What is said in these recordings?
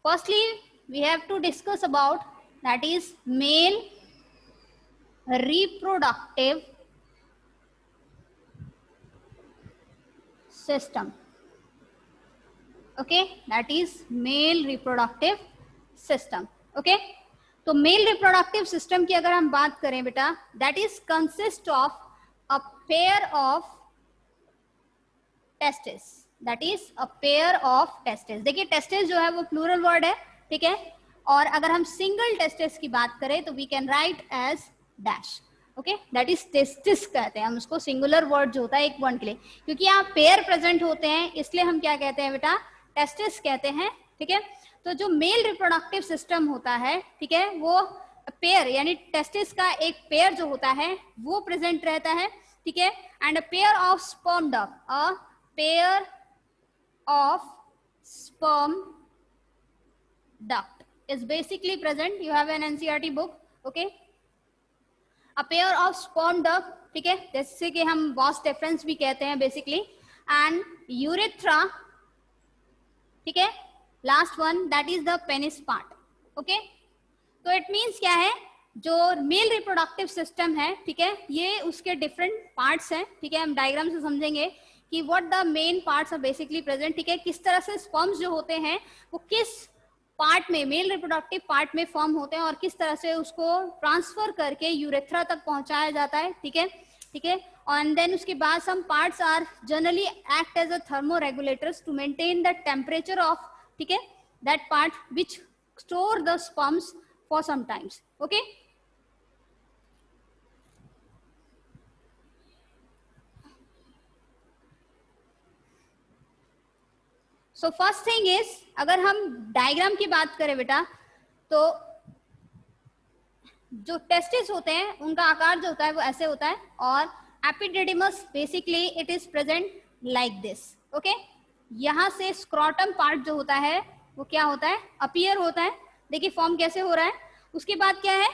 Firstly, we have to discuss about that is male reproductive system. Okay, that is male reproductive system. Okay, तो mail reproductive system की अगर हम बात करें बेटा, that is consist of a pair of testis, that is a pair of testis. देखिए testis जो है वो प्लूरल वर्ड है, ठीक है, और अगर हम सिंगल टेस्टिस की बात करें तो we can write as dash. Okay, that is testis कहते हैं हम उसको, सिंगुलर वर्ड जो होता है एक वर्ड के लिए, क्योंकि यहाँ पेयर प्रेजेंट होते हैं इसलिए हम क्या कहते हैं बेटा, टेस्टिस कहते हैं. ठीक है, तो जो मेल रिप्रोडक्टिव सिस्टम होता है, ठीक है, वो पेयर यानी टेस्टिस का एक पेयर जो होता है वो प्रेजेंट रहता है. ठीक है, and a pair of sperm duck, a pair of sperm duct is basically present. You have an NCERT book. Okay, a pair of sperm duct, ठीक है, जैसे कि हम vas deferens भी कहते हैं बेसिकली, and urethra, ठीक है, last one that is the penis part. Okay, तो इट मीन्स क्या है, जो मेल रिप्रोडक्टिव सिस्टम है, ठीक है, ये उसके डिफरेंट पार्ट्स हैं. ठीक है, हम डायग्राम से समझेंगे कि what the main parts are basically present. ठीक है, किस तरह से स्पर्म्स जो होते हैं वो किस पार्ट में, मेल रिप्रोडक्टिव पार्ट में फॉर्म होते हैं और किस तरह से उसको ट्रांसफर करके यूरेथ्रा तक पहुंचाया जाता है. ठीक है, ठीक है, and then उसके बाद some parts are generally act as a thermoregulators to maintain the temperature of, ठीक है, that part which store the sperms for some times. Okay, so first thing is, अगर हम डायग्राम की बात करें बेटा, तो जो टेस्टिस होते हैं उनका आकार जो होता है वो ऐसे होता है, और epididymis basically it is present like this. Okay, यहाँ से स्क्रॉटम पार्ट जो होता है वो क्या होता है, अपीयर होता है. देखिए फॉर्म कैसे हो रहा है. उसके बाद क्या है,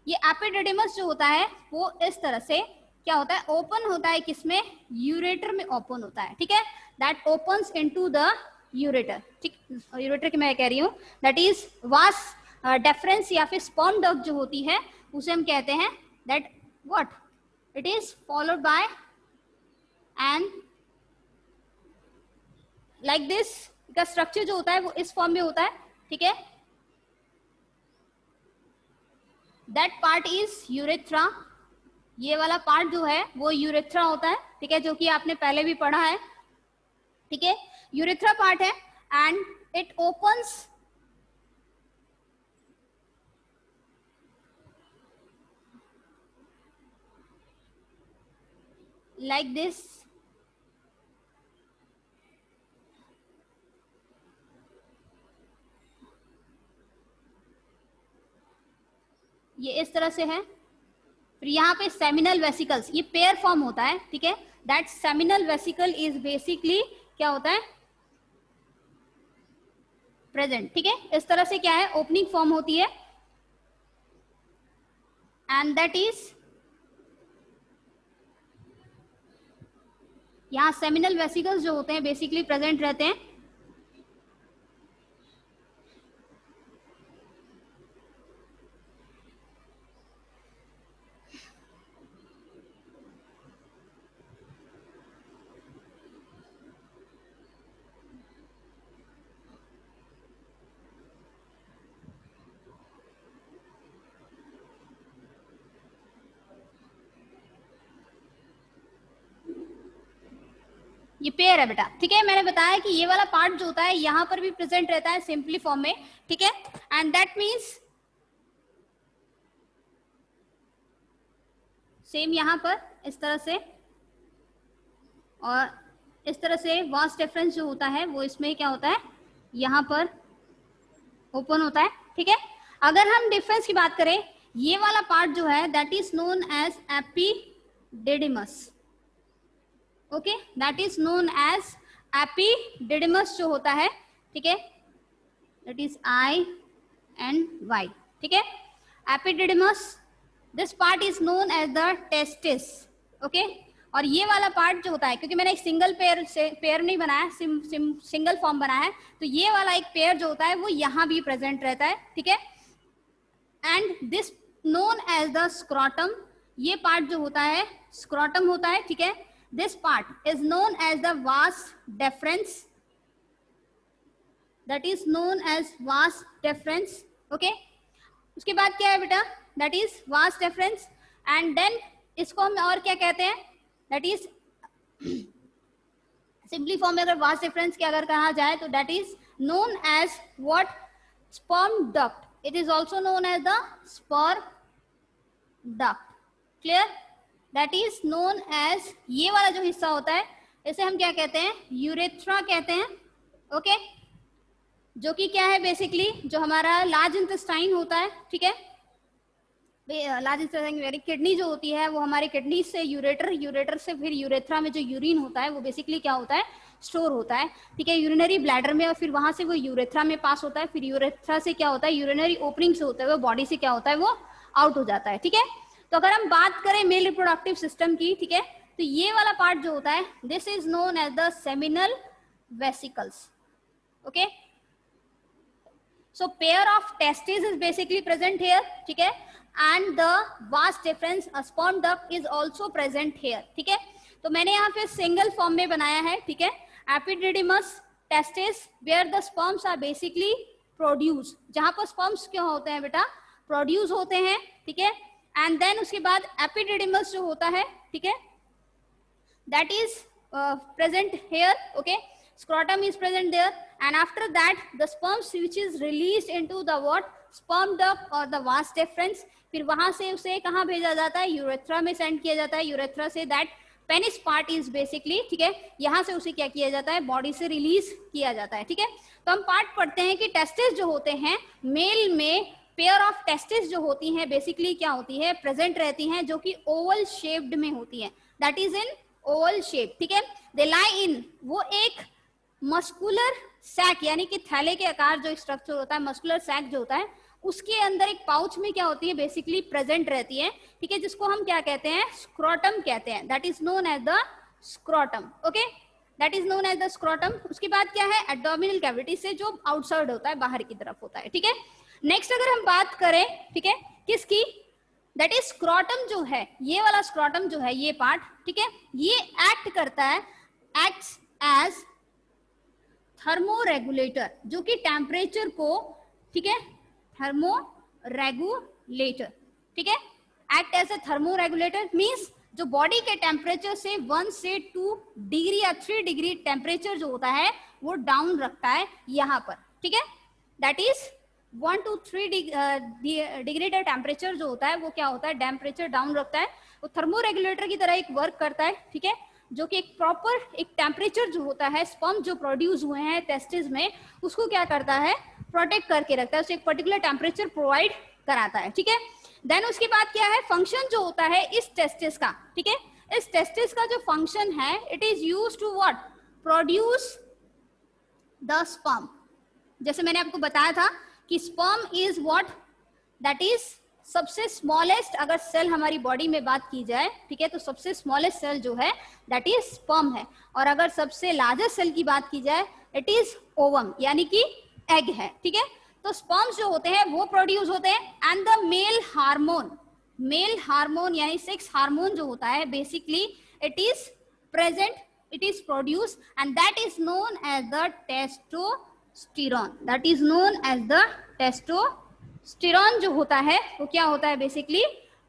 ये एपिडिडिमस जो होता है वो इस तरह से क्या होता है, ओपन होता है. किसमें, यूरेटर में ओपन होता है. ठीक है, that opens into the ureter. ठीक, यूरेटर की मैं कह रही हूँ, दैट इज वास डेफरेंस या फिर स्पर्म डक्ट जो होती है उसे हम कहते हैं that what, it is followed by and like this. का स्ट्रक्चर जो होता है वो इस फॉर्म में होता है. ठीक है, दैट पार्ट इज यूरेथ्रा. ये वाला पार्ट जो है वो यूरेथ्रा होता है. ठीक है, जो कि आपने पहले भी पढ़ा है. ठीक है, यूरेथ्रा पार्ट है and it opens like this. ये इस तरह से है. फिर यहाँ पे सेमिनल वेसिकल्स, ये पेयर फॉर्म होता है. ठीक है, that seminal vesicle is basically क्या होता है, प्रेजेंट. ठीक है, इस तरह से क्या है, ओपनिंग फॉर्म होती है एंड दैट इज, यहाँ सेमिनल वेसिकल्स जो होते हैं बेसिकली प्रेजेंट रहते हैं. ये पेयर है बेटा. ठीक है, मैंने बताया कि ये वाला पार्ट जो होता है यहाँ पर भी प्रेजेंट रहता है सिंपली फॉर्म में. ठीक है, एंड दैट मीन्स सेम यहाँ पर इस तरह से, और इस तरह से वास डिफरेंस जो होता है वो इसमें क्या होता है, यहाँ पर ओपन होता है. ठीक है, अगर हम डिफरेंस की बात करें, ये वाला पार्ट जो है that is known as epididymis. Okay, that is known as epididymis जो होता है. ठीक है, दैट इज INY. ठीक है, epididymis, this part is known as the testis. Okay, और ये वाला पार्ट जो होता है, क्योंकि मैंने एक सिंगल पेयर नहीं बनाया, सिंगल फॉर्म बनाया है, तो ये वाला एक पेयर जो होता है वो यहाँ भी प्रेजेंट रहता है, ठीक है। And this known as the scrotum, ये पार्ट जो होता है स्क्रॉटम होता है, ठीक है। This part is known as the vas deferens, that is known as vas deferens, okay. उसके बाद क्या है बेटा, that is vas deferens. And then इसको हम और क्या कहते हैं, दैट इज सिंपली फॉर्म में अगर वास डिफरेंस की अगर कहा जाए तो that is known as what, sperm duct, it is also known as the sperm duct, clear. That is known as, ये वाला जो हिस्सा होता है इसे हम क्या कहते हैं, यूरेथ्रा कहते हैं, ओके। जो कि क्या है बेसिकली, जो हमारा लार्ज इंटेस्टाइन होता है, ठीक है। लार्ज इंटेस्टाइन किडनी जो होती है वो हमारे किडनी से यूरेटर से फिर यूरेथ्रा में जो यूरिन होता है वो बेसिकली क्या होता है, स्टोर होता है, ठीक है, यूरिनरी ब्लैडर में, और फिर वहां से वो यूरेथ्रा में पास होता है, फिर यूरेथ्रा से क्या होता है, यूरिनरी ओपनिंग से होता है वो बॉडी से क्या होता है, वो आउट हो जाता है, ठीक है। तो अगर हम बात करें मेल रिप्रोडक्टिव सिस्टम की, ठीक है, तो ये वाला पार्ट जो होता है this is known as the seminal vesicles, okay. So pair of testes is basically present here, ठीक है, and the vas deferens, a sperm duct is also present here, ठीक है। तो मैंने यहाँ पे सिंगल फॉर्म में बनाया है, ठीक है, epididymis testes where the sperms are basically produced, जहाँ पर sperms क्या होते हैं बेटा, प्रोड्यूस होते हैं, ठीक है। एंड देन उसके बाद epididymis जो होता है, ठीक है, that is present here, okay, scrotum is present there, and after that the sperms which is released into the what, sperm duct or the vas deferens, फिर वहां से उसे कहाँ भेजा जाता है, यूरेथ्रा में सेंड किया जाता है, urethra say that penis part is basically, ठीक है, यहाँ से उसे क्या किया जाता है, बॉडी से रिलीज किया जाता है, ठीक है। तो हम पार्ट पढ़ते हैं कि टेस्टिस जो होते हैं मेल में, पेयर ऑफ टेस्टिस जो होती हैं बेसिकली क्या होती है, प्रेजेंट रहती हैं, जो कि ओवल शेप्ड में होती है, that is in Oval shape, ठीक है। दे लाई इन, वो एक मस्कुलर सैक यानी कि थैले के आकार जो स्ट्रक्चर होता है, मस्कुलर सैक जो होता है उसके अंदर एक पाउच में क्या होती है बेसिकली प्रेजेंट रहती है, ठीक है, जिसको हम क्या कहते हैं, स्क्रोटम कहते हैं, that is known as the scrotum, okay, that is known as the scrotum. उसके बाद क्या है, एब्डोमिनल कैविटी से जो आउटसाइड होता है, बाहर की तरफ होता है, ठीक है। नेक्स्ट अगर हम बात करें, ठीक है, किसकी, दैट इज स्क्रोटम जो है, ये वाला स्क्रोटम जो है, ये पार्ट, ठीक है, ये एक्ट करता है, एक्ट्स एज थर्मो रेगुलेटर, जो कि टेम्परेचर को, ठीक है, थर्मो रेगुलेटर, ठीक है, act as a thermoregulator means जो बॉडी के टेम्परेचर से 1 से 2 डिग्री या 3 डिग्री टेम्परेचर जो होता है वो डाउन रखता है यहाँ पर, ठीक है। That is 1 to 3 degree temperature जो होता है वो क्या होता है, टेम्परेचर डाउन रखता है, वो थर्मो रेगुलेटर की तरह एक वर्क करता है, ठीक है, जो कि एक प्रॉपर एक टेम्परेचर जो होता है, स्पर्म जो प्रोड्यूस हुए हैं टेस्टिस में, उसको क्या करता है, प्रोटेक्ट करके रखता है, उसे एक पर्टिकुलर टेम्परेचर प्रोवाइड कराता है, ठीक है। देन उसके बाद क्या है, फंक्शन जो होता है इस टेस्टिस का, ठीक है, इस टेस्टिस का जो फंक्शन है, it is used to what, produce the sperm. जैसे मैंने आपको बताया था कि sperm is what, that is सबसे स्मॉलेस्ट, अगर सेल हमारी बॉडी में बात की जाए, ठीक है, तो सबसे स्मॉलेस्ट सेल जो है दैट इज स्पर्म है, और अगर सबसे लार्जेस्ट सेल की बात की जाए इट इज ओवम यानी कि एग है, ठीक है। तो स्पर्म्स जो होते हैं वो प्रोड्यूस होते हैं, एंड द मेल हार्मोन यानी सेक्स हार्मोन जो होता है basically it is present, it is produce, and that is known as the testosterone, that is known as the testosterone जो होता है वो क्या होता है बेसिकली,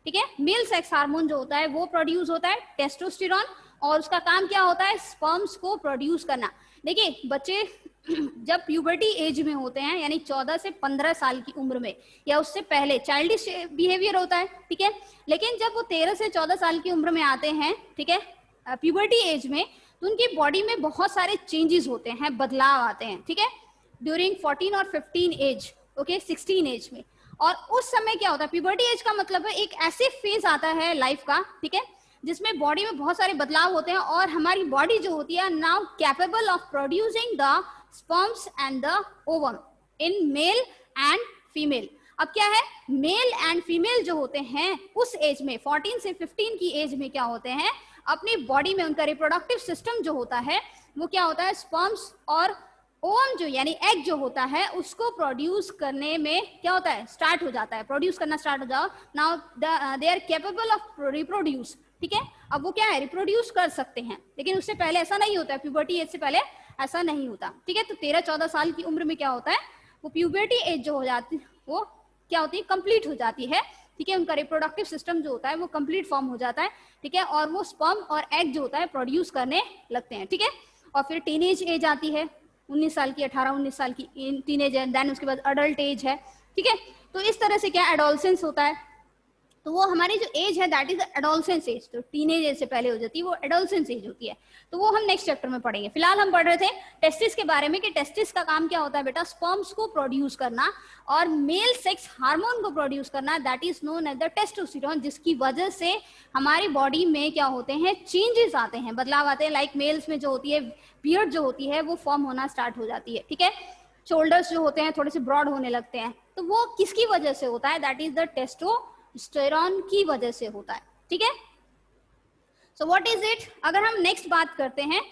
ठीक है, मेल सेक्स हार्मोन जो होता है वो प्रोड्यूस होता है टेस्टोस्टेरोन, और उसका काम क्या होता है, स्पर्म्स को प्रोड्यूस करना। देखिए बच्चे जब प्यूबर्टी एज में होते हैं यानी 14 से 15 साल की उम्र में या उससे पहले चाइल्डिश बिहेवियर होता है, ठीक है, लेकिन जब वो 13 से 14 साल की उम्र में आते हैं, ठीक है, प्यूबर्टी एज में, तो उनकी बॉडी में बहुत सारे चेंजेस होते हैं, बदलाव आते हैं, ठीक है, ड्यूरिंग 14 और 15 एज, ओके, 16 एज में। और उस समय क्या होता है, प्यूबर्टी एज का मतलब है एक ऐसे फेज आता है लाइफ का, ठीक है, जिसमें बॉडी में बहुत सारे बदलाव होते हैं, और हमारी बॉडी जो होती है now capable of producing the sperms and the ovum in male and female. अब क्या है, मेल एंड फीमेल जो होते हैं उस एज में 14 से 15 की एज में क्या होते हैं, अपनी बॉडी में उनका रिप्रोडक्टिव सिस्टम जो होता है वो क्या होता है, स्पर्म्स और ओवम जो यानी एग जो होता है उसको प्रोड्यूस करने में क्या होता है, स्टार्ट हो जाता है, प्रोड्यूस करना स्टार्ट हो जाओ। Now they are capable of reproduce, ठीक है। अब वो क्या है, रिप्रोड्यूस कर सकते हैं, लेकिन उससे पहले ऐसा नहीं होता है, प्यूबर्टी एज से पहले ऐसा नहीं होता, ठीक है। तो 13-14 साल की उम्र में क्या होता है, वो प्यूबर्टी एज जो हो जाती है वो क्या होती है, कंप्लीट हो जाती है, ठीक है। उनका रिप्रोडक्टिव सिस्टम जो होता है वो कंप्लीट फॉर्म हो जाता है, ठीक है, और वो स्पर्म और एग जो होता है प्रोड्यूस करने लगते हैं, ठीक है। और फिर टीनेज एज आती है, 19 साल की, 18-19 साल की टीनेज है, देन उसके बाद अडल्ट एज है, ठीक है। तो इस तरह से क्या एडोलसेंस होता है, तो वो हमारी जो एज है दैट इज एडोलसेंस एज, तो टीनेज एज से पहले हो जाती है वो एडोलसेंस एज होती है। तो वो हम नेक्स्ट चैप्टर में पढ़ेंगे। फिलहाल हम पढ़ रहे थे टेस्टिस के बारे में कि टेस्टिस का काम क्या होता है बेटा, स्पर्म्स को प्रोड्यूस करना और मेल सेक्स हार्मोन को प्रोड्यूस करना, that is known as the testosterone, जिसकी वजह से हमारी बॉडी में क्या होते हैं, चेंजेस आते हैं, बदलाव आते हैं। लाइक मेल्स में जो होती है बियर्ड जो होती है वो फॉर्म होना स्टार्ट हो जाती है, ठीक है। शोल्डर्स जो होते हैं थोड़े से ब्रॉड होने लगते हैं, तो वो किसकी वजह से होता है, दैट इज द टेस्टोस्टेरोन की वजह से होता है, ठीक है। सो व्हाट इज इट, अगर हम नेक्स्ट बात करते हैं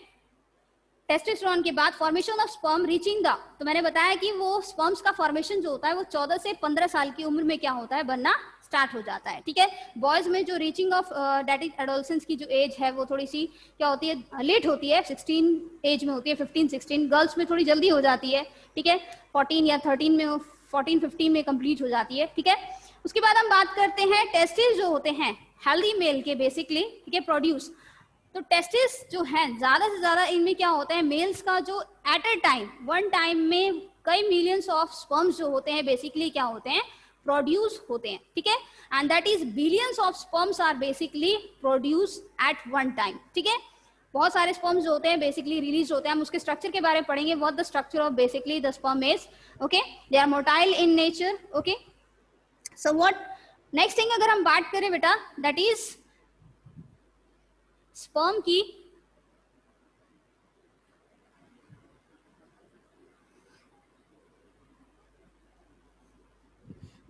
टेस्टोस्टेरोन के बाद formation of sperm reaching the, तो मैंने बताया कि वो स्पर्म्स का फॉर्मेशन जो होता है वो 14 से 15 साल की उम्र में क्या होता है, बनना स्टार्ट हो जाता है, ठीक है। बॉयज में जो reaching of that is adolescence की जो एज है वो थोड़ी सी क्या होती है, लेट होती है, 16 एज में होती है, 15-16। गर्ल्स में थोड़ी जल्दी हो जाती है, ठीक है, 14 या 13 में, 14-15 में कंप्लीट हो जाती है, ठीक है। उसके बाद हम बात करते हैं टेस्टिस जो होते हैं हेल्दी मेल के बेसिकली, ठीक है, प्रोड्यूस। तो टेस्टिस जो है ज्यादा से ज्यादा इनमें क्या होता है, मेल्स का जो at a time one time में कई मिलियंस ऑफ स्पर्म्स जो होते हैं बेसिकली क्या होते हैं, प्रोड्यूस होते हैं, ठीक है। And that is billions of sperms are basically produce at one time, ठीक है। बहुत सारे स्पर्म्स जो होते हैं बेसिकली रिलीज होते हैं, हम उसके स्ट्रक्चर के बारे में पढ़ेंगे, what the structure of basically the sperm is, okay. They are motile in nature, okay. So what next thing अगर हम बात करें बेटा, दैट इज स्पर्म की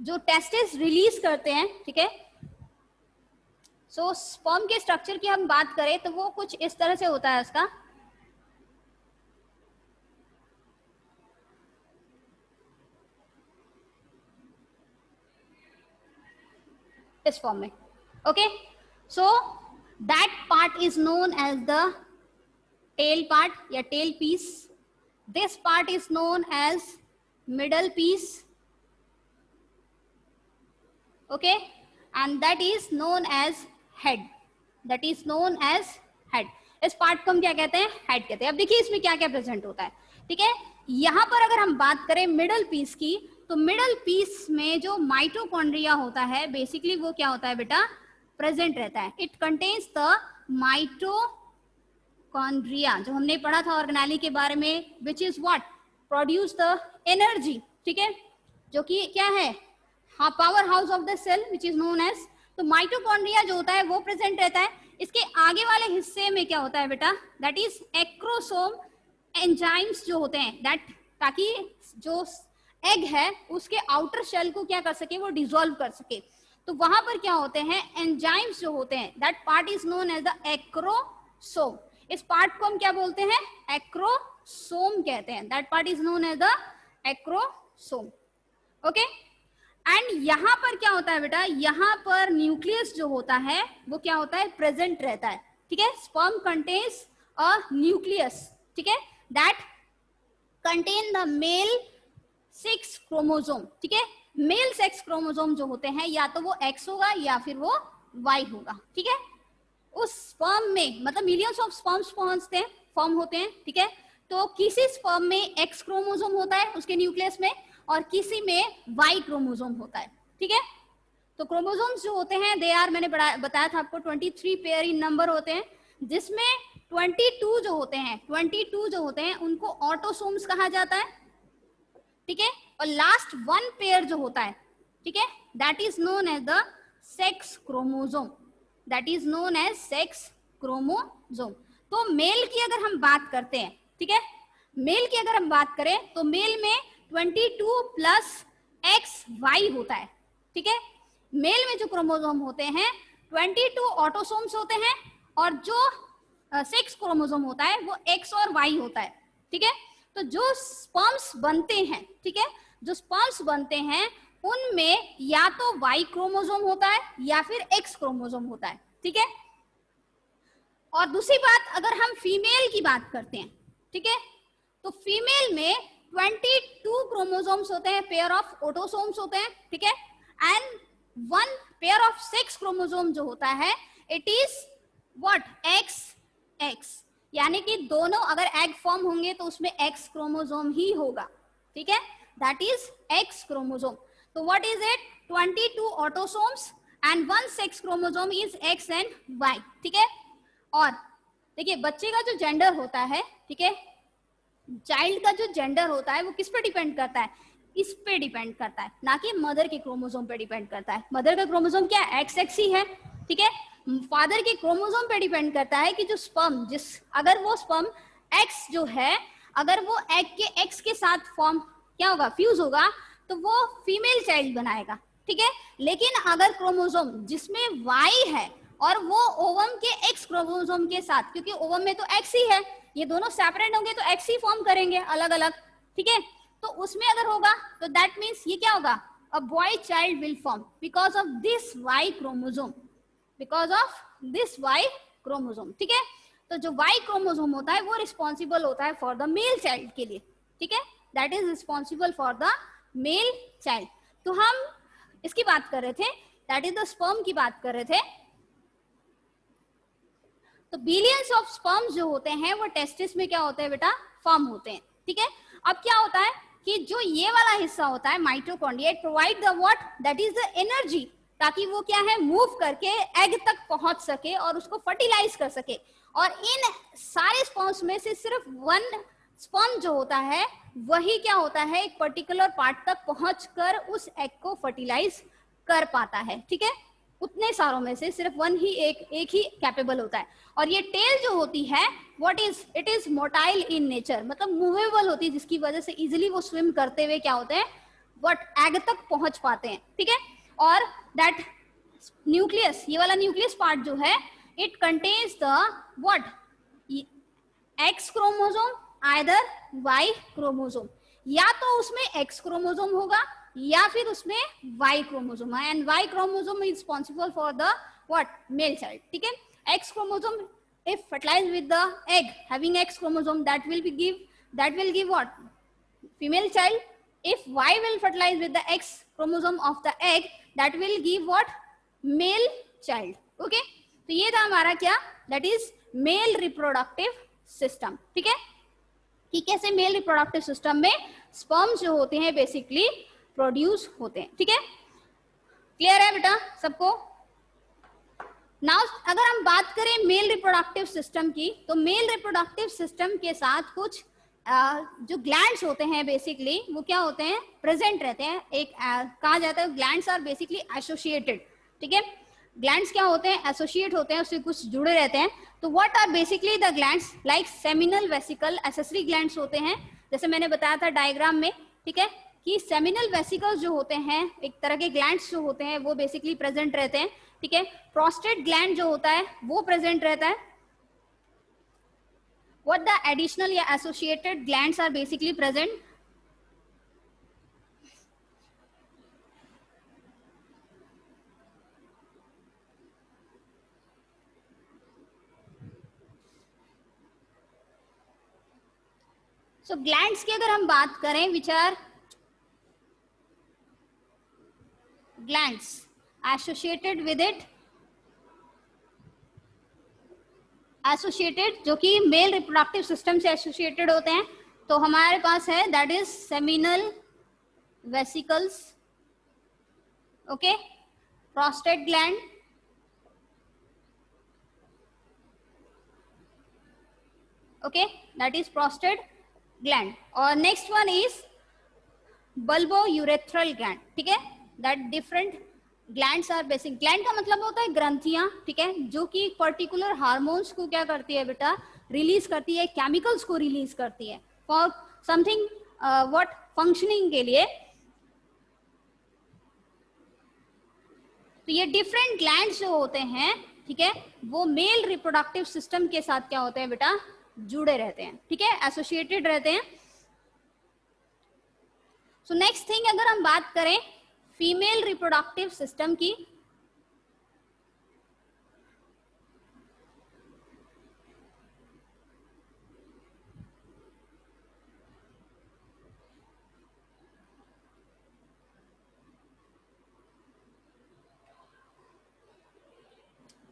जो टेस्टिस रिलीज करते हैं, ठीक है। सो स्पर्म के स्ट्रक्चर की हम बात करें तो वो कुछ इस तरह से होता है इसका, इस फॉर्म में, okay. So that part is known as the tail part या tail piece, this part is known as middle piece, okay, and that is known as head, that is known as head. इस part को हम क्या कहते हैं, head कहते हैं। अब देखिए इसमें क्या क्या प्रेजेंट होता है, ठीक है। यहां पर अगर हम बात करें मिडल पीस की, तो मिडल पीस में जो माइटोकॉन्ड्रिया होता है बेसिकली वो क्या होता है बेटा, प्रेजेंट रहता है। इट कंटेन्स द माइटोकॉन्ड्रिया, जो हमने पढ़ा था ऑर्गेनेली के बारे में, which is what produce the energy, ठीक है, जो कि क्या है, हाँ, power house of the cell which is known as. तो माइटोकॉन्ड्रिया जो होता है वो प्रेजेंट रहता है। इसके आगे वाले हिस्से में क्या होता है बेटा, दैट इज एक्रोसोम, एंजाइम्स जो होते हैं दैट, ताकि जो एग है उसके आउटर शेल को क्या कर सके, वो डिसॉल्व कर सके। तो वहां पर क्या होते हैं, एंजाइम्स जो होते हैं, that part is known as the acrosome. इस पार्ट को हम क्या बोलते हैं, एक्रोसोम कहते हैं, that part is known as the acrosome, okay. And यहाँ पर क्या होता है बेटा, यहाँ पर न्यूक्लियस जो होता है वो क्या होता है, प्रेजेंट रहता है, ठीक है। स्पर्म कंटेन्स अ न्यूक्लियस, ठीक है, that contain the male 6 chromosome, ठीक है। मेल सेक्स क्रोमोसोम जो होते हैं या तो वो एक्स होगा या फिर वो वाई होगा, ठीक है। उस स्पर्म में मतलब मिलियंस ऑफ स्पर्म्स पहुंचते हैं, फॉर्म होते हैं, ठीक है। तो किसी स्पर्म में एक्स क्रोमोसोम होता है उसके न्यूक्लियस में, और किसी में वाई क्रोमोसोम होता है, ठीक है। तो क्रोमोसोम्स जो होते हैं दे आर, मैंने बताया था आपको 23 पेयर इन नंबर होते हैं, जिसमें 22 जो होते हैं, 22 जो होते हैं उनको ऑटोसोम्स कहा जाता है, ठीक है। और लास्ट 1 पेयर जो होता है, ठीक है, that is known as the sex chromosome, that is known as sex chromosome. तो मेल की अगर हम बात करते हैं, ठीक है, मेल की अगर हम बात करें तो मेल में 22 प्लस एक्स वाई होता है, ठीक है। मेल में जो क्रोमोसोम होते हैं 22 ऑटोसोम्स होते हैं और जो सेक्स क्रोमोसोम होता है वो एक्स और वाई होता है, ठीक है। तो जो स्पर्म्स बनते हैं, ठीक है, जो स्पर्म्स बनते हैं उनमें या तो वाई क्रोमोसोम होता है या फिर एक्स क्रोमोसोम होता है, ठीक है। और दूसरी बात, अगर हम फीमेल की बात करते हैं, ठीक है, तो फीमेल में 22 क्रोमोसोम्स होते हैं, पेयर ऑफ ऑटोसोम्स होते हैं, ठीक है, and 1 pair of sex chromosome जो होता है it is what, x x, यानी कि दोनों अगर एग फॉर्म होंगे तो उसमें एक्स क्रोमोसोम ही होगा, ठीक है, दैट इज एक्स क्रोमोसोम। तो what is it, 22 autosomes and 1 sex chromosome is X and Y, ठीक है। और देखिए बच्चे का जो जेंडर होता है, ठीक है, चाइल्ड का जो जेंडर होता है वो किस पे डिपेंड करता है, इस पे डिपेंड करता है, ना कि मदर के क्रोमोसोम पे डिपेंड करता है। मदर का क्रोमोसोम क्या है, एक्स एक्स ही है, ठीक है। फादर के क्रोमोसोम पे डिपेंड करता है कि जो स्पर्म, जिस अगर वो स्पर्म एक्स जो है, अगर वो एग के एक्स के साथ फॉर्म क्या होगा, फ्यूज होगा, तो वो फीमेल चाइल्ड बनाएगा, ठीक है। लेकिन अगर क्रोमोसोम जिसमें वाई है और वो ओवम के एक्स क्रोमोसोम के साथ, क्योंकि ओवम में तो एक्स ही है, ये दोनों सेपरेट होंगे तो एक्स ही फॉर्म करेंगे अलग अलग, ठीक है। तो उसमें अगर होगा तो दैट मीन्स ये क्या होगा, a boy child will form because of this Y chromosome, because of this Y chromosome, ठीक है। तो जो वाई क्रोमोसोम होता है वो रिस्पॉन्सिबल होता है फॉर द मेल चाइल्ड के लिए, ठीक है, that is responsible for the male child. तो हम इसकी बात कर रहे थे, दैट इज द स्पर्म की बात कर रहे थे। तो बिलियंस ऑफ स्पर्म्स जो होते हैं वो टेस्टिस में क्या होते हैं बेटा, फॉर्म होते हैं, ठीक है। अब क्या होता है कि जो ये वाला हिस्सा होता है mitochondria, it provide the what, that is the energy, ताकि वो क्या है, मूव करके एग तक पहुंच सके और उसको फर्टिलाइज कर सके। और इन सारे स्पर्म्स में से सिर्फ 1 स्पर्म जो होता है वही क्या होता है, एक पर्टिकुलर पार्ट तक पहुंचकर उस एग को फर्टिलाइज कर पाता है, ठीक है। उतने सारों में से सिर्फ 1 ही, एक ही कैपेबल होता है। और ये टेल जो होती है what is, it is motile in nature, मतलब मूवेबल होती है, जिसकी वजह से इजिली वो स्विम करते हुए क्या होते हैं, व्हाट, एग तक पहुंच पाते हैं, ठीक है। और दैट न्यूक्लियस, ये वाला न्यूक्लियस पार्ट जो है, it contains the what, X chromosome either Y chromosome, या तो उसमें एक्स क्रोमोसोम होगा या फिर उसमें वाई क्रोमोसोम है, and Y chromosome is responsible for the what, male child, ठीक है। X chromosome if fertilized with the egg having X chromosome, that will give what, female child. If Y will fertilize with the X chromosome of the egg, that will give what, male child, okay। तो ये था हमारा क्या, that is male reproductive system, ठीक है, कि कैसे mail reproductive system में स्पर्म्स जो होते हैं बेसिकली प्रोड्यूस होते हैं, ठीक है। क्लियर है बेटा सबको। नाउ अगर हम बात करें मेल रिप्रोडक्टिव सिस्टम की, तो मेल रिप्रोडक्टिव सिस्टम के साथ कुछ जो ग्लैंड्स होते हैं बेसिकली वो क्या होते हैं, प्रेजेंट रहते हैं। एक कहा जाता है ग्लैंड्स आर बेसिकली एसोसिएटेड, ठीक है। ग्लैंड्स क्या होते हैं, एसोसिएट होते हैं, उससे कुछ जुड़े रहते हैं। तो what are basically the glands, like seminal vesicle, accessory glands होते हैं, जैसे मैंने बताया था डायग्राम में, ठीक है, कि सेमिनल वेसिकल्स जो होते हैं, एक तरह के ग्लैंड्स जो होते हैं वो बेसिकली प्रेजेंट रहते हैं, ठीक है। प्रोस्टेट ग्लैंड जो होता है वो प्रेजेंट रहता है। What the additional या associated glands are basically present? So glands की अगर हम बात करें, which are glands associated with it, associated जो कि मेल रिप्रोडक्टिव सिस्टम से एसोसिएटेड होते हैं, तो हमारे पास है that is seminal vesicles, okay, prostate gland, okay, that is prostate gland. और next one is bulbourethral gland, ठीक है, that different glands are basic, gland का मतलब होता है ग्रंथियां, ठीक है, जो कि पर्टिकुलर हार्मोन्स को क्या करती है बेटा, रिलीज करती है, केमिकल्स को रिलीज करती है फॉर समथिंग व्हाट, फंक्शनिंग के लिए। तो ये डिफरेंट ग्लैंड्स जो होते हैं ठीक है, वो मेल रिप्रोडक्टिव सिस्टम के साथ क्या होते हैं बेटा, जुड़े रहते हैं, ठीक है, एसोसिएटेड रहते हैं। सो नेक्स्ट थिंग, अगर हम बात करें फीमेल रिप्रोडक्टिव सिस्टम की,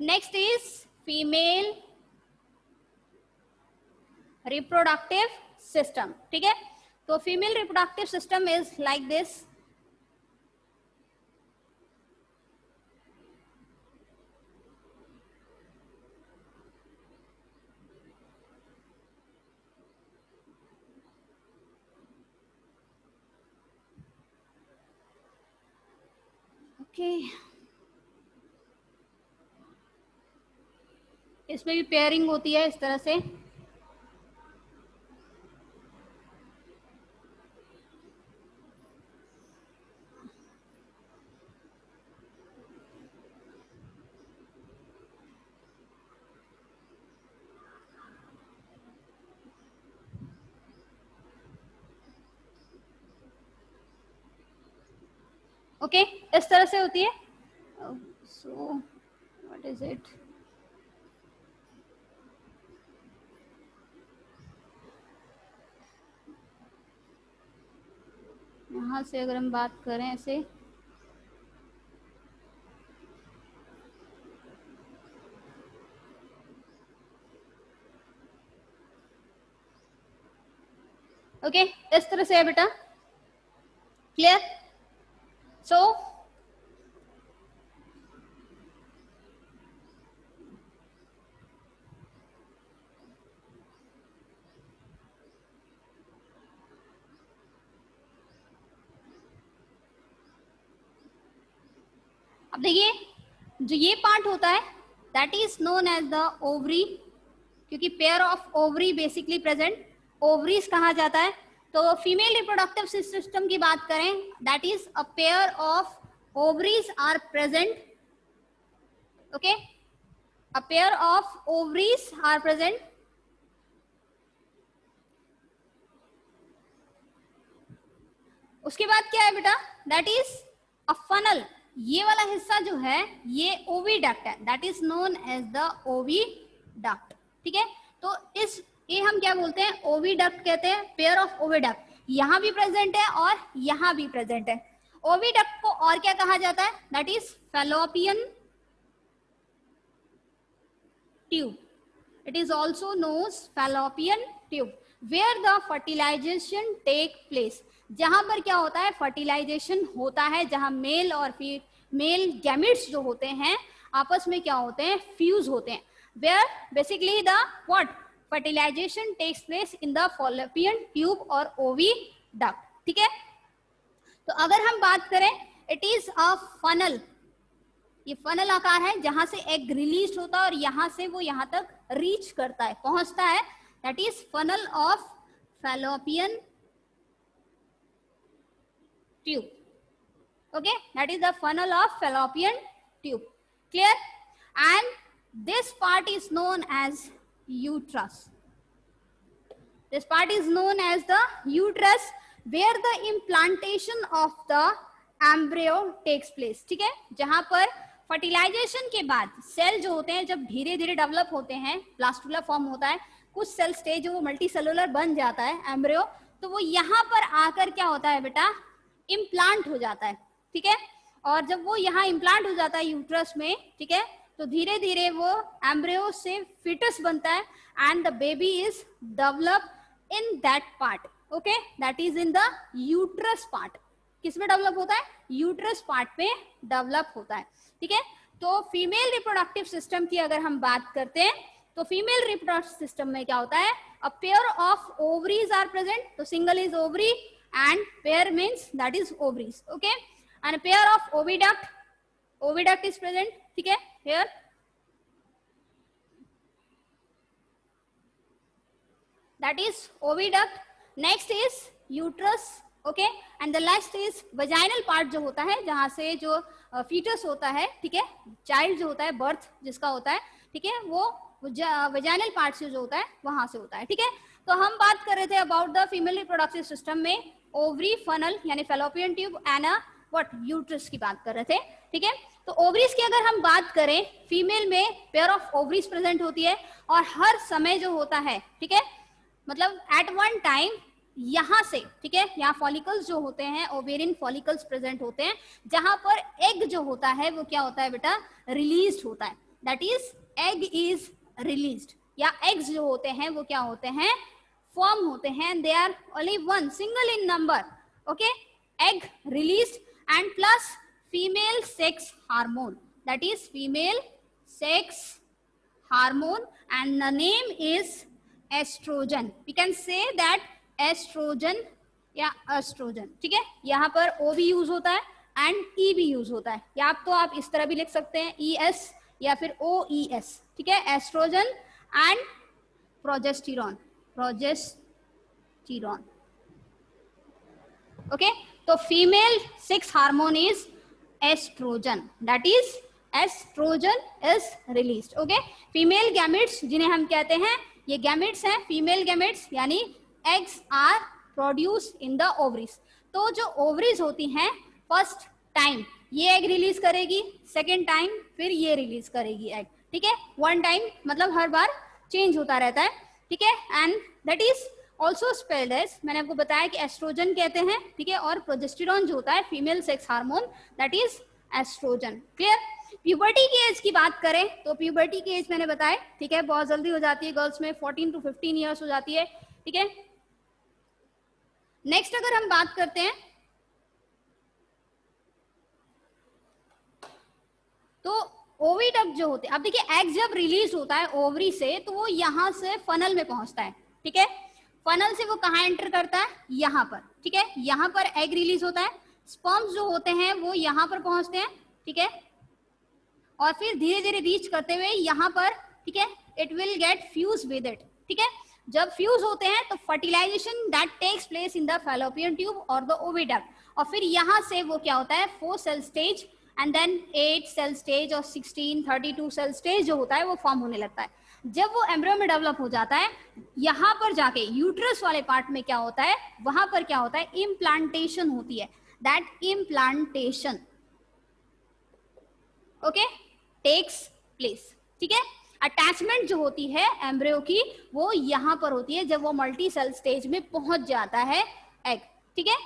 next is female reproductive system, ठीक है। तो female reproductive system is like this, okay. इसमें भी पेयरिंग होती है इस तरह से, ओके, इस तरह से होती है। सो व्हाट इज इट, यहाँ से अगर हम बात करें ऐसे, ओके, इस तरह से है बेटा, क्लियर। सो अब देखिए, जो ये पार्ट होता है that is known as the ovary, क्योंकि pair of ovary basically present, ovaries कहा जाता है। तो फीमेल रिप्रोडक्टिव सिस्टम की बात करें, that is a pair of ovaries are present, okay, a pair of ovaries are present. उसके बाद क्या है बेटा, दैट इज अ फनल, ये वाला हिस्सा जो है ये ओविडक्ट है, that is known as the oviduct, ठीक है। तो इस ये हम क्या बोलते हैं, ओविडक्ट कहते हैं, पेयर ऑफ ओविडक्ट, यहां भी प्रेजेंट है और यहां भी प्रेजेंट है। ओविडक्ट को और क्या कहा जाता है, that is fallopian tube, it is also known as fallopian tube where the fertilization take place, जहां पर क्या होता है, फर्टिलाइजेशन होता है, जहां मेल और मेल गैमेट्स जो होते हैं आपस में क्या होते हैं, फ्यूज होते हैं, where basically the what fertilization takes place in the fallopian tube और oviduct, ठीक है। तो अगर हम बात करें, इट इज अ फनल, ये फनल आकार है जहां से एग रिलीज होता है और यहां से वो यहां तक रीच करता है, पहुंचता है, that is funnel of Fallopian tube, okay, that is the funnel of Fallopian tube, clear. And this part is known as uterus, this part is known as the uterus where the implantation of the embryo takes place, ठीक है, जहां पर fertilisation के बाद cell जो होते हैं जब धीरे धीरे डेवलप होते हैं, ब्लास्टुला फॉर्म होता है, कुछ सेल स्टेज वो मल्टी सेलुलर बन जाता है एम्ब्रियो, तो वो यहाँ पर आकर क्या होता है बेटा, इम्प्लांट हो जाता है, ठीक है। और जब वो यहाँ इम्प्लांट हो जाता है यूट्रस में, ठीक है, तो धीरे धीरे वो एम्ब्रियो से फिटस बनता है and the baby is develop in that part, okay, that is in the uterus part. किसमें डेवलप होता है, यूट्रस पार्ट में डेवलप होता है, ठीक है। तो फीमेल रिप्रोडक्टिव सिस्टम की अगर हम बात करते हैं, तो फीमेल रिप्रोडक्टिव सिस्टम में क्या होता है, a pair of ovaries are present, तो single is ovary and pair means that is ovaries, okay, and pair of oviduct, oviduct is present, ठीक है, here that is oviduct. Next is uterus okay, and the last is vaginal part जो होता है, जहां से जो foetus होता है, ठीक है, चाइल्ड जो होता है, बर्थ जिसका होता है, ठीक है, वो वेजाइनल पार्ट से जो होता है वहां से होता है, ठीक है। तो हम बात कर रहे थे about the female reproductive system में ओवरी, फनल यानी fallopian tube and what uterus की बात कर रहे थे, ठीक है। तो ओवरीज की अगर हम बात करें, फीमेल में पेयर ऑफ ओवरीज प्रेजेंट होती है और हर समय जो होता है, ठीक है, मतलब एट वन टाइम यहां से, ठीक है, यहाँ फॉलिकल्स जो होते हैं ओवेरियन फॉलिकल्स प्रेजेंट होते हैं, जहां पर एग जो होता है वो क्या होता है बेटा, रिलीज होता है, that is egg is released, या एग्स जो होते हैं वो क्या होते हैं, फॉर्म होते हैं, they are only one single in number, okay, egg released and plus female sex hormone, that is female sex hormone and the name is estrogen. We can say that estrogen या estrogen, ठीक है। यहाँ पर O भी use होता है and E भी use होता है, या तो आप इस तरह भी लिख सकते हैं ES या फिर OES, ठीक है, estrogen and progesterone, progesterone, okay. तो female sex hormone is estrogen, that is estrogen is released, okay. Female gametes जिन्हें हम कहते हैं, ये गैमेट्स हैं, फीमेल गैमेट्स यानी eggs are produce in the ovaries. तो जो ओवरीज होती हैं, फर्स्ट टाइम ये एग रिलीज करेगी, सेकेंड टाइम फिर ये रिलीज करेगी एग, ठीक है, वन टाइम मतलब हर बार चेंज होता रहता है, ठीक है। And that is also spelled as, मैंने आपको बताया कि एस्ट्रोजन कहते हैं, ठीक है, और प्रोजेस्टेरॉन जो होता है female sex hormone, that is estrogen, clear. Puberty की एज की बात करें तो प्यूबर्टी की एज मैंने बताया, ठीक है, बहुत जल्दी हो जाती है गर्ल्स में, 14 to 15 ईयर्स हो जाती है, ठीक है। नेक्स्ट अगर हम बात करते हैं तो ओविडक्ट जो होते हैं, अब देखिए एग जब रिलीज होता है ओवरी से तो वो यहां से फनल में पहुंचता है, ठीक है, फनल से वो कहां एंटर करता है, यहां पर, ठीक है, यहां पर एग रिलीज होता है, स्पर्म्स जो होते हैं वो यहां पर पहुंचते हैं, ठीक है, और फिर धीरे धीरे रीच करते हुए यहाँ पर, ठीक है, it will get fuse with it, ठीक है। जब फ्यूज होते हैं तो fertilization that takes place in the Fallopian tube और द ओविडक्ट, और फिर यहाँ से वो क्या होता है, 4 cell stage and then 8 cell stage और 16, 32 सेल स्टेज जो होता है वो फॉर्म होने लगता है। जब वो एम्ब्रियो में डेवलप हो जाता है, यहाँ पर जाके यूट्रस वाले पार्ट में क्या होता है, वहां पर क्या होता है, इम्प्लांटेशन होती है, that implantation, okay, takes place, ठीक है। अटैचमेंट जो होती है एम्ब्रियो की वो यहां पर होती है जब वो मल्टी सेल स्टेज में पहुंच जाता है एग, ठीक है।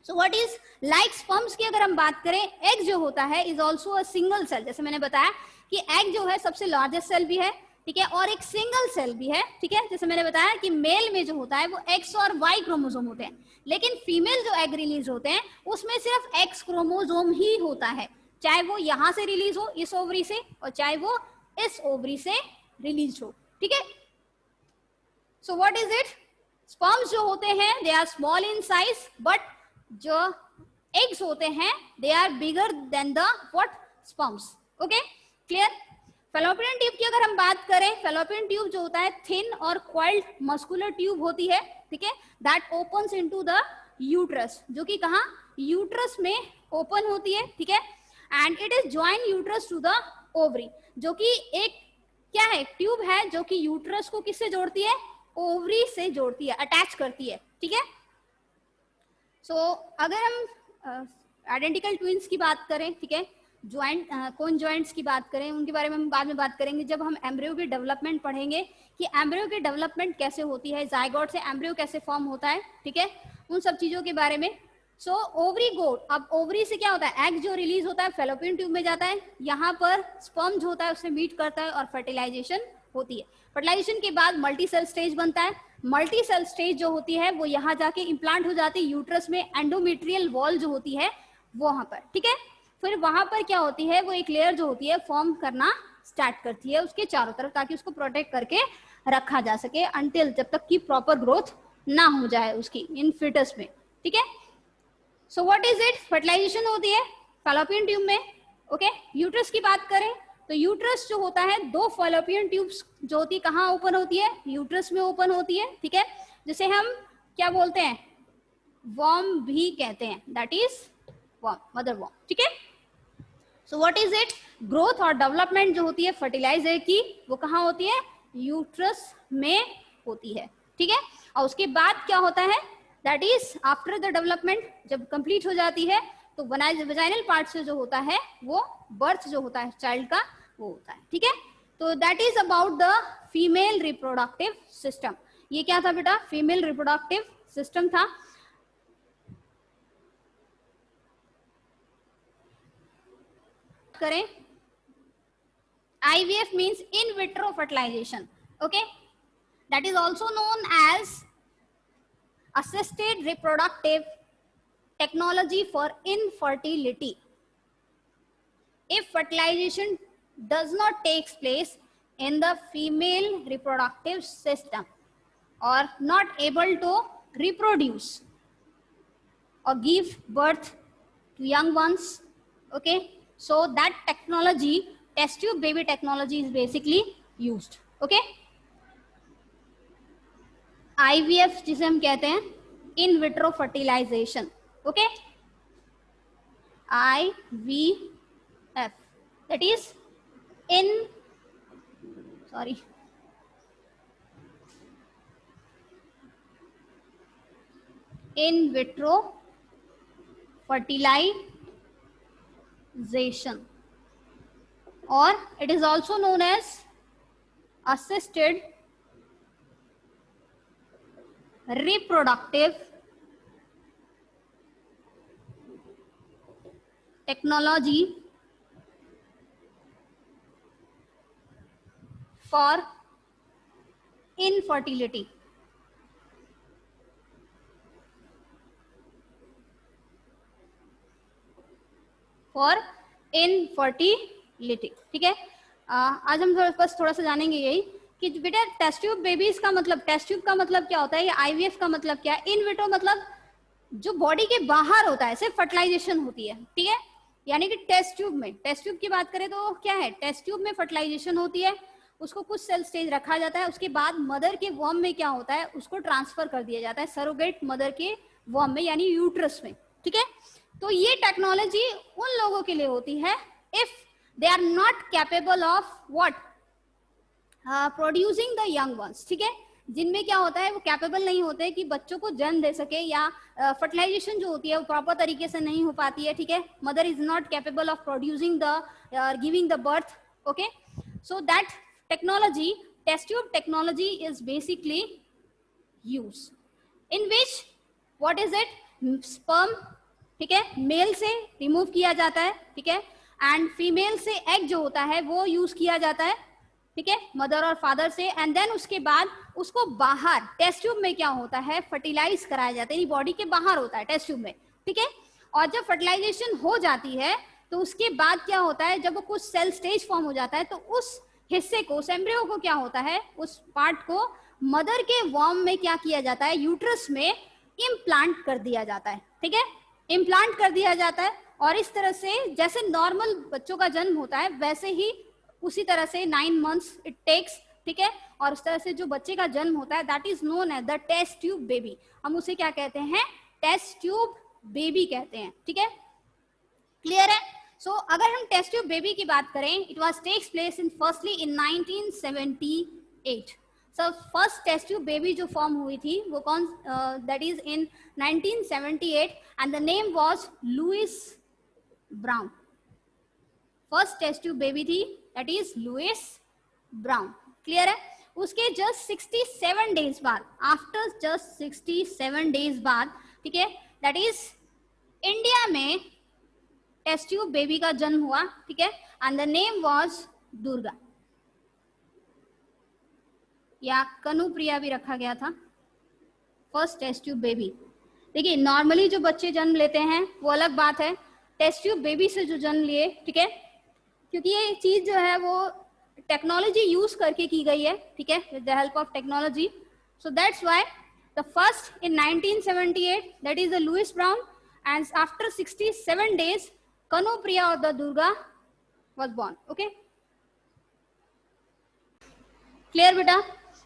So what is like sperms की अगर हम बात करें, एग जो होता है is also a single cell, जैसे मैंने बताया कि एग जो है सबसे लार्जेस्ट सेल भी है, ठीक है, और एक सिंगल सेल भी है, ठीक है। जैसे मैंने बताया कि मेल में जो होता है वो एक्स और वाई क्रोमोसोम होते हैं, लेकिन फीमेल जो एग रिलीज होते हैं उसमें सिर्फ एक्स क्रोमोसोम ही होता है, चाहे वो यहां से रिलीज हो इस ओवरी से और चाहे वो इस ओवरी से रिलीज हो, ठीक है। So what is it, sperms जो होते हैं they are small in size, but जो एग्स होते हैं they are bigger than the what sperms, okay, clear. Fallopian tube की अगर हम बात करें, फेलोपियन ट्यूब जो होता है थिन और क्वाइल्ड मस्कुलर ट्यूब होती है, ठीक है, that opens into the uterus, जो कि कहाँ, यूट्रस में ओपन होती है, ठीक है, and it is join uterus to the ovary, जो कि एक क्या है, ट्यूब है जो कि यूट्रस को किससे जोड़ती है, ओवरी से जोड़ती है, अटैच करती है, ठीक है। सो अगर हम आइडेंटिकल ट्विंस की बात करें, ठीक है, ज्वाइंट कौन ज्वाइंट्स की बात करें, उनके बारे में हम बाद में बात करेंगे जब हम एम्ब्रियो की डेवलपमेंट पढ़ेंगे कि एम्ब्रियो की डेवलपमेंट कैसे होती है, जाइगोट से एम्ब्रियो कैसे फॉर्म होता है, ठीक है, उन सब चीजों के बारे में। सो ओवरी गोड, अब ओवरी से क्या होता है, एग जो रिलीज होता है फेलोपियन ट्यूब में जाता है, यहाँ पर स्पर्म जो होता है उससे मीट करता है और फर्टिलाइजेशन होती है। फर्टिलाइजेशन के बाद मल्टी सेल स्टेज बनता है, मल्टी सेल स्टेज जो होती है वो यहाँ जाके इम्प्लांट हो जाती है यूट्रस में, एंडोमेट्रियल वॉल जो होती है वहां पर, ठीक है। फिर वहां पर क्या होती है, वो एक लेयर जो होती है फॉर्म करना स्टार्ट करती है उसके चारों तरफ, ताकि उसको प्रोटेक्ट करके रखा जा सके अंटिल जब तक की प्रॉपर ग्रोथ ना हो जाए उसकी इन फिटस में, ठीक है। So what is it, fertilization होती है फैलोपियन ट्यूब में, ओके। यूट्रस की बात करें तो यूट्रस जो होता है 2 फैलोपियन ट्यूब्स जो होती है कहाँ ओपन होती है, यूट्रस में ओपन होती है, ठीक है, जिसे हम क्या बोलते हैं, वॉर्म भी कहते हैं, that is worm, mother worm, ठीक है। So what is it, growth और डेवलपमेंट जो होती है फर्टिलाइजर की, वो कहाँ होती है, यूट्रस में होती है, ठीक है। और उसके बाद क्या होता है, that is after the development, जब कंप्लीट हो जाती है तो वजाइनल पार्ट से जो होता है वो बर्थ जो होता है चाइल्ड का वो होता है, ठीक है। तो that is about the female reproductive system. ये क्या था बेटा, फीमेल रिप्रोडक्टिव सिस्टम था। करें, IVF means in vitro fertilization, okay, that is also known as assisted reproductive technology for infertility. If fertilization does not take place in the female reproductive system or not able to reproduce or give birth to young ones, okay, so that technology, test tube baby technology is basically used, okay. IVF जिसे हम कहते हैं in vitro fertilization, okay, IVF that is in vitro fertilization, or it is also known as assisted reproductive technology for infertility. For infertility, ठीक है। आज हम बस थोड़ा सा जानेंगे यही कि बेटा टेस्ट ट्यूब बेबीज का मतलब, टेस्ट ट्यूब का मतलब क्या होता है, या IVF का मतलब क्या है, इन विट्रो मतलब जो बॉडी के बाहर होता है, सिर्फ फर्टिलाइजेशन होती है, ठीक है। यानी कि टेस्ट ट्यूब में, टेस्ट ट्यूब की बात करें तो क्या है, टेस्ट ट्यूब में फर्टिलाइजेशन होती है, उसको कुछ सेल स्टेज रखा जाता है, उसके बाद मदर के वॉर्म में क्या होता है, उसको ट्रांसफर कर दिया जाता है सरोगेट मदर के वॉर्म में, यानी यूट्रस में, ठीक है। तो ये टेक्नोलॉजी उन लोगों के लिए होती है if they are not capable of what, producing the young ones, ठीक है, जिनमें क्या होता है वो कैपेबल नहीं होते कि बच्चों को जन्म दे सके, या फर्टिलाइजेशन जो होती है वो प्रॉपर तरीके से नहीं हो पाती है, ठीक है, mother is not capable of producing the giving the birth, okay. So that technology, test tube technology is basically use in which what is it, sperm, ठीक है, मेल से रिमूव किया जाता है, ठीक है, एंड फीमेल से एग जो होता है वो यूज किया जाता है, ठीक है, मदर और फादर से, एंड देन उसके बाद उसको बाहर टेस्ट ट्यूब में क्या होता है, फर्टिलाइज कराया जाता है, बॉडी के बाहर होता है टेस्ट ट्यूब में, ठीक है। और जब फर्टिलाइजेशन हो जाती है तो उसके बाद क्या होता है, जब वो कुछ सेल स्टेज फॉर्म हो जाता है तो उस हिस्से को, उस एम्ब्रियो को क्या होता है, उस पार्ट को मदर के वॉर्म में क्या किया जाता है, यूट्रस में इम्प्लांट कर दिया जाता है, ठीक है, इम्प्लांट कर दिया जाता है। और इस तरह से जैसे नॉर्मल बच्चों का जन्म होता है वैसे ही उसी तरह से 9 months इट टेक्स, ठीक है, और उस तरह से जो बच्चे का जन्म होता है that is known as the test tube baby, हम उसे क्या कहते हैं, टेस्ट ट्यूब बेबी कहते हैं, ठीक है, क्लियर है। सो अगर हम टेस्ट ट्यूब बेबी की बात करें, it was takes place in firstly in 1978। So first test tube baby जो फॉर्म हुई थी वो कौन, that is in 1978 and the name was Louise Brown. First test tube baby थी that is Louise Brown, clear है। उसके just 67 days बाद, after just 67 days बाद, ठीक है, दैट इज इंडिया में टेस्ट ट्यूब बेबी का जन्म हुआ, ठीक है, and the name was Durga, या कनुप्रिया भी रखा गया था फर्स्ट टेस्ट ट्यूब बेबी। देखिए नॉर्मली जो बच्चे जन्म लेते हैं वो अलग बात है, टेस्ट ट्यूब बेबी से जो जन्म लिए, ठीक है, क्योंकि ये चीज जो है वो टेक्नोलॉजी यूज करके की गई है, ठीक है, with the help of technology. So that's why the first in 1978 that is the Louise Brown, and after 67 days Kanupriya or the Durga was born, okay, clear बेटा।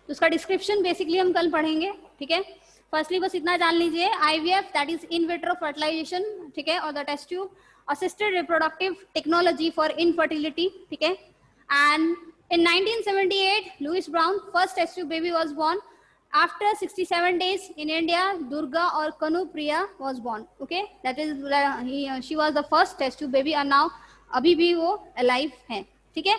उसका डिस्क्रिप्शन बेसिकली हम कल पढ़ेंगे, ठीक है। फर्स्टली बस इतना जान लीजिए, IVF that is in vitro fertilization, ठीक है, और the test tube assisted reproductive technology for infertility, ठीक है. And in 1978 Louis Brown first test tube baby was born. After 67 days in India, Durga or Kanu Priya was born. Okay, that is she was the first test tube baby, and now अभी भी वो alive है, ठीक है.